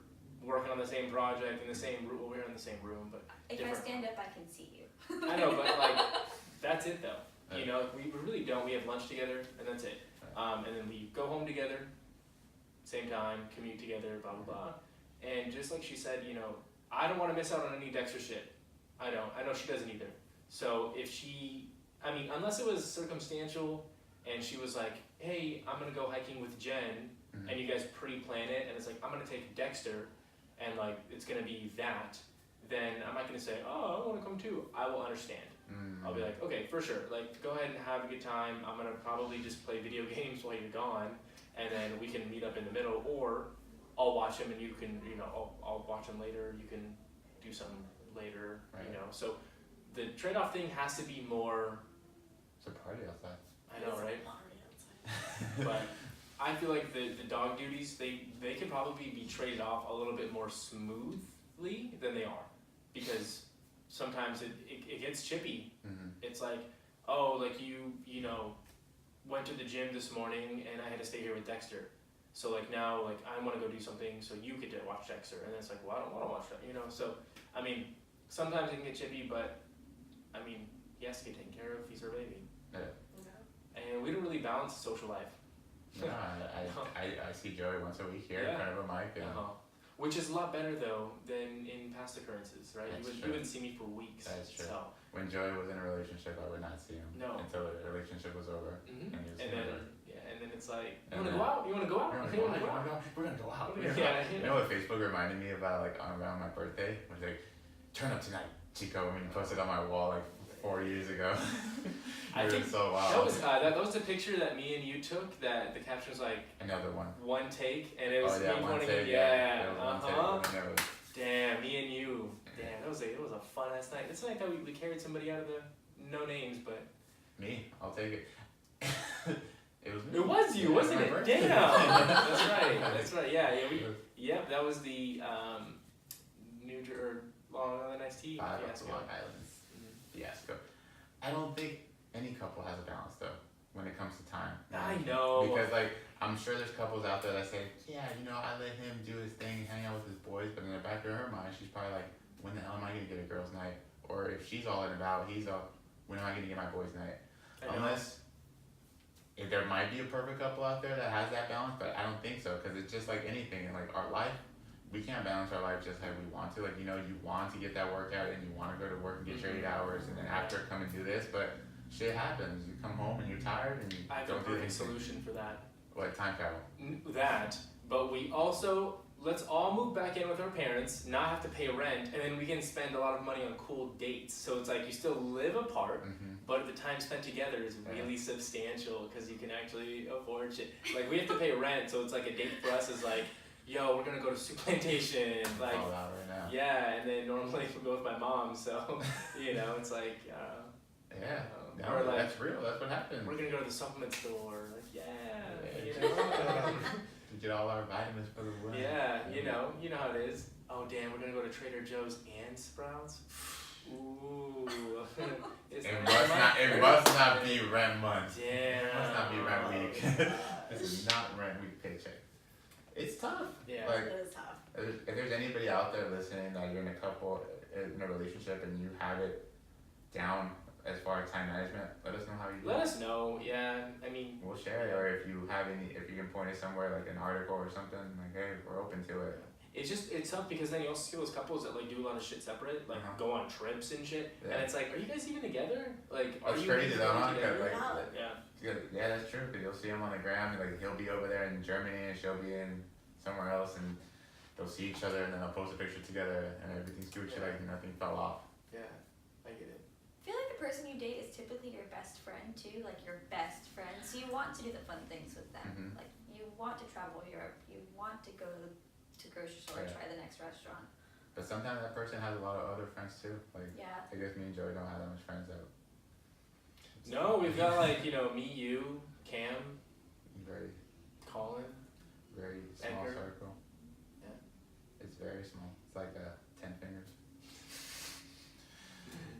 working on the same project in the same room. Well, we're in the same room, but if I stand up, I can see you. I know, but like that's it though. We really don't. We have lunch together and that's it. And then we go home together, same time, commute together, blah, blah, blah. And just like she said, I don't want to miss out on any Dexter shit. I don't. I know she doesn't either. So if unless it was circumstantial and she was like, hey, I'm going to go hiking with Jen, and you guys pre-plan it, and it's like, I'm going to take Dexter, and like, it's going to be that, then I'm not gonna say, oh, I wanna come too. I will understand. I'll be like, okay, for sure. Like, go ahead and have a good time. I'm gonna probably just play video games while you're gone, and then we can meet up in the middle, or I'll watch them and you can, I'll watch them later. You can do some later, Right. So the trade-off thing has to be more. It's a party outside. I know, right? Party outside. But I feel like the dog duties, they can probably be traded off a little bit more smoothly than they are, because sometimes it gets chippy. It's like, oh, like you went to the gym this morning and I had to stay here with Dexter, so like now like I want to go do something, so you get to watch Dexter, and it's like, well, I don't want to watch that, so I mean sometimes it can get chippy, but I mean he has to get taken care of, he's our baby. Yeah. And we don't really balance the social life. No, I see Joey once a week here in front of a mic. And which is a lot better though than in past occurrences, right? That's You true. wouldn't see me for weeks. That's true. So. When Joey was in a relationship, I would not see him until the relationship was over. Mm-hmm. And, he was and then it's like, you And wanna then- go out? You wanna go out? We're You wanna go gonna out? We're gonna go out. Yeah. You know what Facebook reminded me about, like around my birthday? It was like, turn up tonight, Chico. When you posted on my wall like 4 years ago. I think so wild. that was the picture that me and you took. That the caption was like Another one. one take, and it was me one pointing. take. Yeah. It was one take. And it was, Damn, me and you. Damn, it was a fun ass night. It's like that we carried somebody out of the no names, but me, I'll take it. It was me. it was you, Yeah, wasn't my it? birthday. Damn. That's right. Yeah. Yep, that was the New Jersey or Long Island iced tea fiasco. Long Island's fiasco. I don't think any couple has a balance though when it comes to time. I know. Because like I'm sure there's couples out there that say, yeah, I let him do his thing, hang out with his boys, but in the back of her mind, she's probably like, when the hell am I gonna get a girls' night? Or if she's all in about, he's all, when am I gonna get my boys' night? Unless if there might be a perfect couple out there that has that balance, but I don't think so, because it's just like anything in like our life. We can't balance our life just like we want to. Like, you want to get that workout and you want to go to work and get your 8 hours, and then after come and do this, but shit happens. You come home and you're tired and you I have don't a do perfect anything. solution for that. What, time travel? That, but we also, let's all move back in with our parents, not have to pay rent, and then we can spend a lot of money on cool dates. So it's like you still live apart, but the time spent together is really substantial because you can actually afford shit. Like, we have to pay rent, so it's like a date for us is like, yo, we're gonna go to Soup Plantation. Like, all out right now. yeah, and then normally we go with my mom, so, it's like, Yeah. No, or like, that's real. That's what happens. we're gonna go to the supplement store. Like, To get all our vitamins for the winter. Yeah, you know how it is. Oh damn, we're gonna go to Trader Joe's and Sprouts. Ooh. It must not be rent month. Damn. It must not be rent week. This is not rent week paycheck. It's tough. Yeah. Like, It is tough. if there's anybody out there listening that you're in a couple, in a relationship, and you have it down as far as time management, let us know how you do Let it. us know, yeah. I mean, We'll share it, or if you can point us somewhere like an article or something, like, hey, we're open to it. it's tough because then you also see those couples that like do a lot of shit separate, like go on trips and shit, and it's like, are you guys even together? Like, are That's you crazy even though, huh? 'Cause, together? like, Yeah. yeah, that's true. Cause you'll see him on the gram, and like he'll be over there in Germany, and she'll be in somewhere else, and they'll see each other, and then they'll post a picture together, and everything's Gucci, like nothing fell off. Yeah, I get it. I feel like the person you date is typically your best friend too, like your best friend. So you want to do the fun things with them. Like you want to travel Europe, you want to go to grocery store, try the next restaurant. But sometimes that person has a lot of other friends too. Like, I guess me and Joey don't have that much friends out. No, we've got like, me, you, Cam, Very, Colin. very small Edgar. circle. Yeah. It's very small. It's like 10 fingers.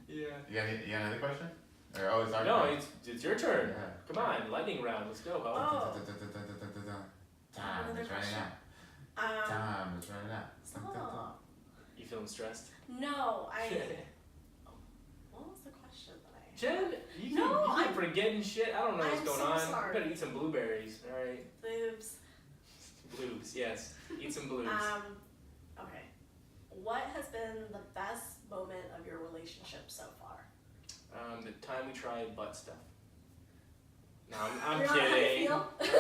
Yeah. You got another question? Or, it's our No, turn. it's your turn. Yeah. Come on, lightning round. Let's go. Oh. Time Another is running question. out. Time is running out. Stop. You feeling stressed? No, what was the question that I Jen, you No, keep forgetting shit. I don't know what's I'm going so on. sorry. You better eat some blueberries. All right. Boobs. Blues, yes. Eat some blues. Okay. What has been the best moment of your relationship so far? The time we tried butt stuff. No, I'm You're not kidding. how you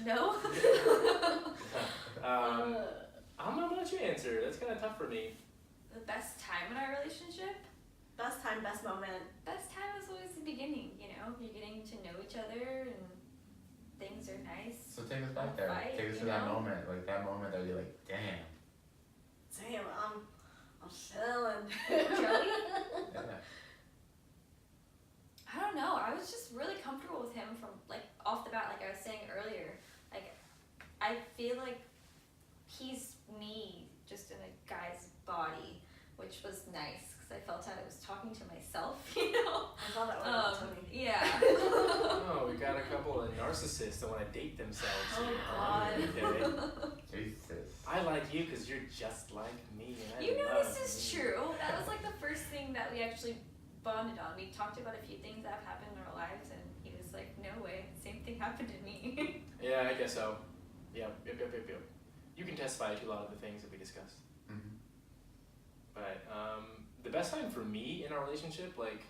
No? I'm gonna let you answer. answer. That's kind of tough for me. The best time in our relationship? Best time, best moment. Best time is always the beginning, you know? You're getting to know each other and things are nice. So take us back there. Fight, Take us to you that know? moment, like that moment that you're like, damn. Damn, I'm chilling. Joey? Yeah. I don't know. I was just really comfortable with him from like off the bat, like I was saying earlier. Like I feel like he's me just in a guy's body, which was nice because I felt I was talking to myself, you know. I thought that was Tony. Yeah. Oh, we got a couple of narcissists that want to date themselves. Oh, here. God. Okay. Jesus. I like you because you're just like me. And I You know love this is you. true. That was like the first thing that we actually bonded on. We talked about a few things that have happened in our lives, and he was like, "No way, same thing happened to me." Yeah, I guess so. Yep. You can testify to a lot of the things that we discussed. Mm-hmm. But the best time for me in our relationship, like,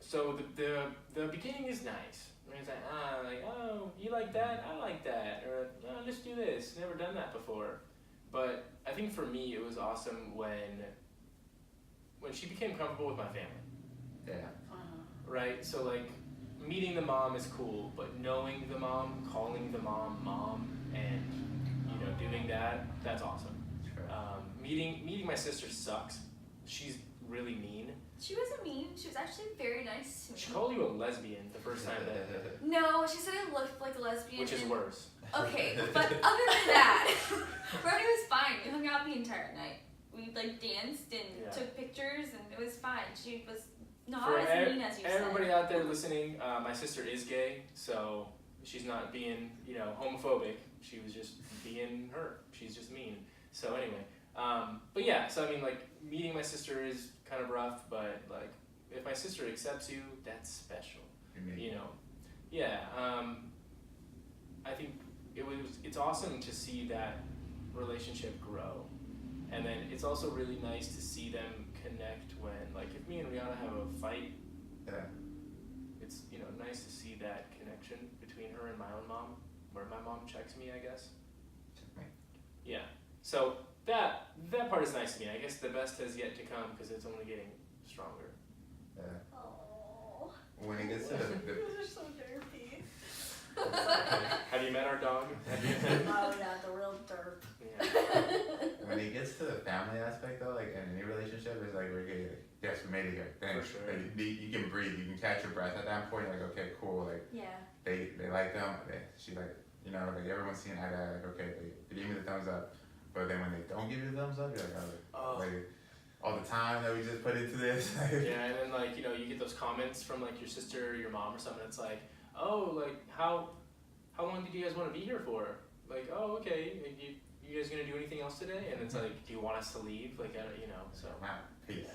so the beginning is nice. It's like, oh, you like that? I like that. Or, oh, let's do this. Never done that before. But I think for me, it was awesome when she became comfortable with my family. Yeah. Right? So, like, meeting the mom is cool, but knowing the mom, calling the mom, and, you know, doing that, that's awesome. Sure. Meeting my sister sucks. She's really mean. She wasn't mean. She was actually very nice to me. She called you a lesbian the first time that, No, she said I looked like a lesbian. which is and- worse. Okay, but other than that, Brody was fine. We hung out the entire night. We like danced and took pictures, and it was fine. She was not For as mean as you everybody said. out there listening, my sister is gay, so she's not being, you know, homophobic. She was just being her. She's just mean. So anyway, but yeah. So I mean, like, meeting my sister is kind of rough, but like, if my sister accepts you, that's special. You know, yeah. I think it's awesome to see that relationship grow, and then it's also really nice to see them connect when, like, if me and Rianna have a fight, Yeah. it's, you know, nice to see that connection between her and my own mom, where my mom checks me, I guess. Yeah. So that part is nice to me. I guess the best has yet to come because it's only getting stronger. Yeah. Oh. When it gets to the You guys are so derpy. Have you met our dog? Have you met? Oh yeah, the real derp. Yeah. when it gets to the family aspect though, like in any relationship, it's like, okay, yes, we made it here. Thanks. For sure. Like, you can breathe, you can catch your breath at that point. Like, okay, cool. Like Yeah. they like them. She like, you know, like everyone's seeing eye to eye. Like, okay, they give me the thumbs up. But then when they don't give you the thumbs up, you're like, oh. Like all the time that we just put into this. Yeah, and then, like, you know, you get those comments from, like, your sister or your mom or something. It's like, oh, like, how long did you guys want to be here for? Like, oh, okay. Like, you guys gonna do anything else today? And it's like, do you want us to leave? Like, I don't, you know. So. Wow, peace. Yeah.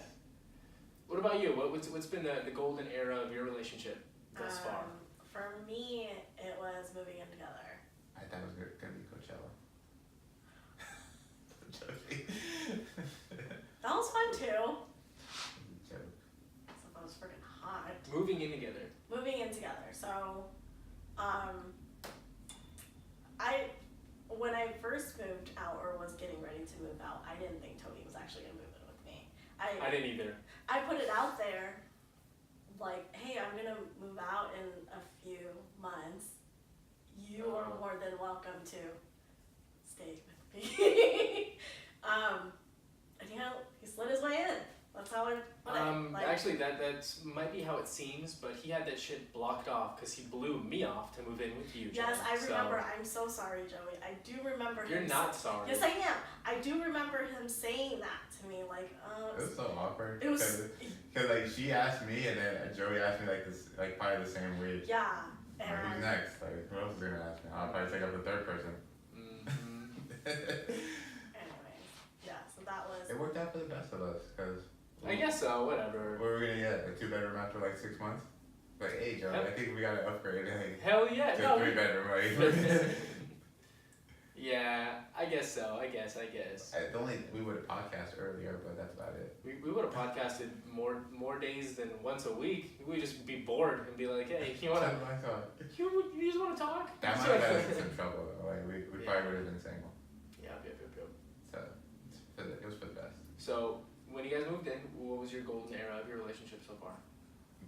What about you? What's been the golden era of your relationship thus far? For me, it was moving in together. I thought it was gonna be Coachella. Joking. That was fun too. Joke. Except I was freaking hot. Moving in together. Moving in together. So, when I first moved out or was getting ready to move out, I didn't think Tony was actually gonna move in with me. I didn't either. I put it out there, like, hey, I'm gonna move out in a few months. You are more than welcome to stay with me. And you know, he slid his way in. That's how I put it. Like, Actually, that might be how it seems, but he had that shit blocked off because he blew me off to move in with you, Jen. yes, I remember. So, I'm so sorry, Joey. I do remember you're him. not sorry. Yes, I am. I do remember him saying that to me. Like, It was so awkward. It was. Cause like she asked me and then Joey asked me like this, like probably the same week. Yeah. Like, And who's next? Like who else is gonna ask me? I'll probably take up the third person. anyways, yeah. So that was. It worked out for the best of us, cause. I guess so. Whatever. What were we gonna get? A 2-bedroom after like 6 months? Like, hey Joey, I think we gotta upgrade like Hell yeah. to a 3-bedroom, right? Yeah, I guess so. I guess. We would have podcast earlier, but that's about it. We would have podcasted more days than once a week. We would just be bored and be like, hey, you just want to talk? That might have got us in some trouble though. Like we probably would have been single. Yeah. so far?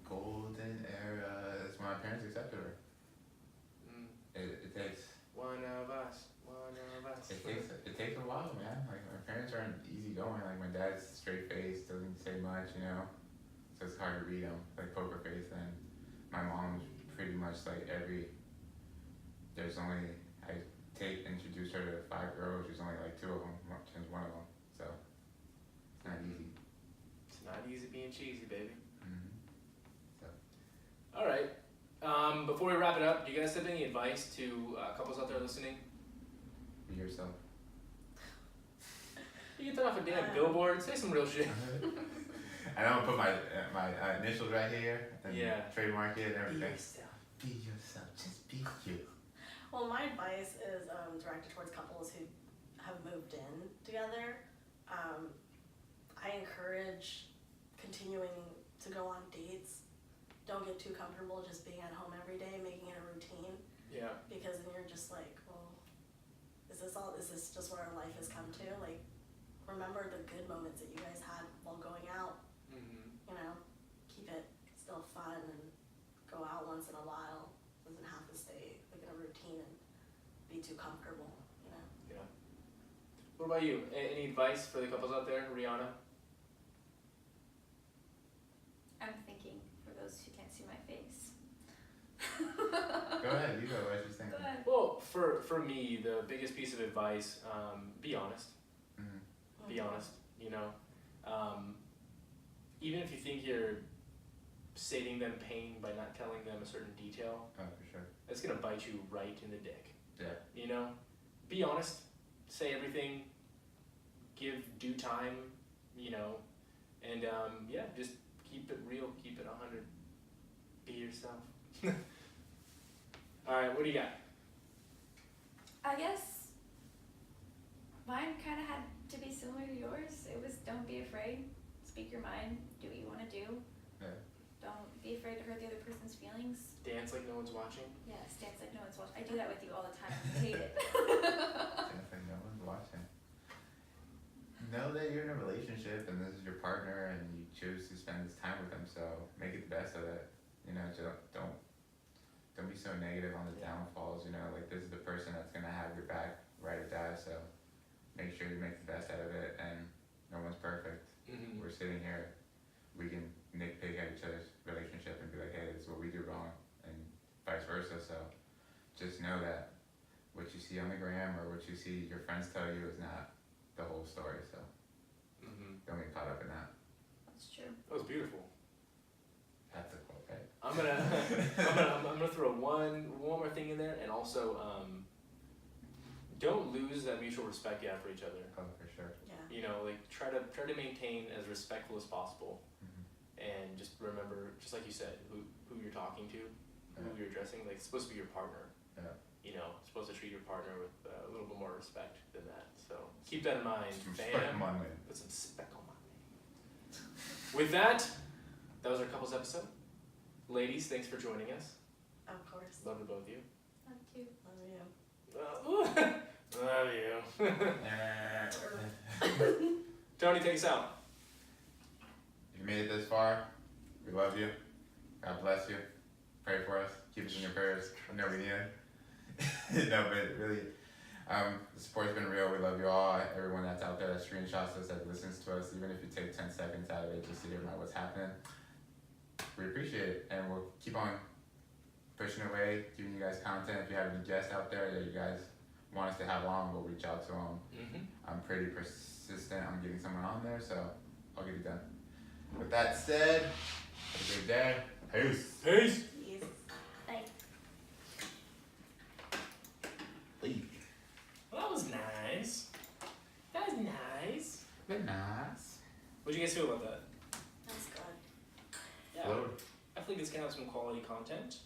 Golden era is when my parents accepted her. It takes. One of us. It takes a while, man. Like my parents aren't easygoing. Like my dad's straight faced, doesn't say much, you know. So it's hard to read him, like poker face. And my mom's pretty much like there's only introduced her to 5 girls. There's only like 2 of them. Jen's one of them. So it's not easy. It's not easy being cheesy, baby. So. All right. Before we wrap it up, do you guys have any advice to couples out there listening? Be yourself. You get that off a damn billboard. Say some real shit. I don't put my initials right here. And trademark it and everything. Be yourself. Be yourself. Just be you. Well, my advice is directed towards couples who have moved in together. I encourage continuing to go on dates. Don't get too comfortable just being at home every day, making it a routine. Yeah. Because then you're just like, well, is this just what our life has come to? Like, remember the good moments that you guys had while going out. You know, keep it still fun and go out once in a while. Doesn't have to stay like in a routine and be too comfortable, you know. Yeah. What about you? Any advice for the couples out there, Rianna? I'm thinking for those who can't see my face. Go ahead, you go. What you think? Go ahead. Well, for me, the biggest piece of advice, be honest. Be honest, you know. Even if you think you're saving them pain by not telling them a certain detail, Oh, for sure. it's gonna bite you right in the dick. Yeah. You know, be honest, say everything, give due time, you know, and just keep it real, keep it 100. Be yourself. All right, what do you got? I guess mine kind of had to be similar to yours. It was don't be afraid, speak your mind, do what you want to do. Yeah. Don't be afraid to hurt the other person's feelings. Dance like no one's watching. Yes, dance like no one's watching. I do that with you all the time. I hate it. Dance like no one's watching. Know that you're in a relationship and this is your partner and you choose to spend this time with them, so make it the best of it. You know, don't be so negative on the downfalls, you know, like this is the person that's gonna have your back, ride or die, so make sure you make the best out of it, and no one's perfect. We're sitting here, we can nitpick at each other's relationship and be like, hey, this is what we do wrong, and vice versa, so just know that what you see on the gram or what you see your friends tell you is not the whole story, so don't get caught up in that. That's true. That was beautiful. That's a quote, right? I'm gonna throw one more thing in there, and also don't lose that mutual respect you have for each other. Oh, for sure. Yeah. You know, like try to maintain as respectful as possible, and just remember, just like you said, who you're talking to, who you're addressing. Like, it's supposed to be your partner. Yeah. You know, supposed to treat your partner with a little bit more respect than that. So keep that in mind, Respect fam. my man. Put some respect on my name. With that was our couples episode. Ladies, thanks for joining us. Of course. Love to both of you. Love you. Love you. Love you. Tony, take us out. If you made it this far, we love you. God bless you. Pray for us. Keep us in your prayers. I know we need it. No, but really, the support's been real. We love you all. Everyone that's out there that screenshots us, that listens to us, even if you take 10 seconds out of it just to hear about what's happening, we appreciate it. And we'll keep on pushing away, giving you guys content. If you have any guests out there that you guys want us to have on, we'll reach out to them. I'm pretty persistent on getting someone on there, so I'll get it done. With that said, have a good day. Peace. Peace. Yes. Bye. Leave. Well, that was nice. That was nice. Very nice. What do you guys feel about that? That's good. Yeah. Hello. I think it's gonna have some quality content.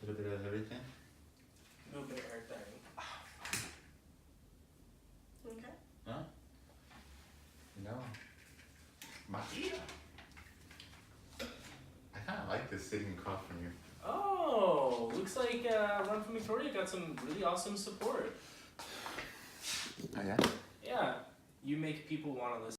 A little bit of everything. A little bit of everything. Okay. Huh? No. Machina. I kind of like this sitting across from you. Oh, looks like Run from Victoria got some really awesome support. Oh, yeah? Yeah, you make people want to listen.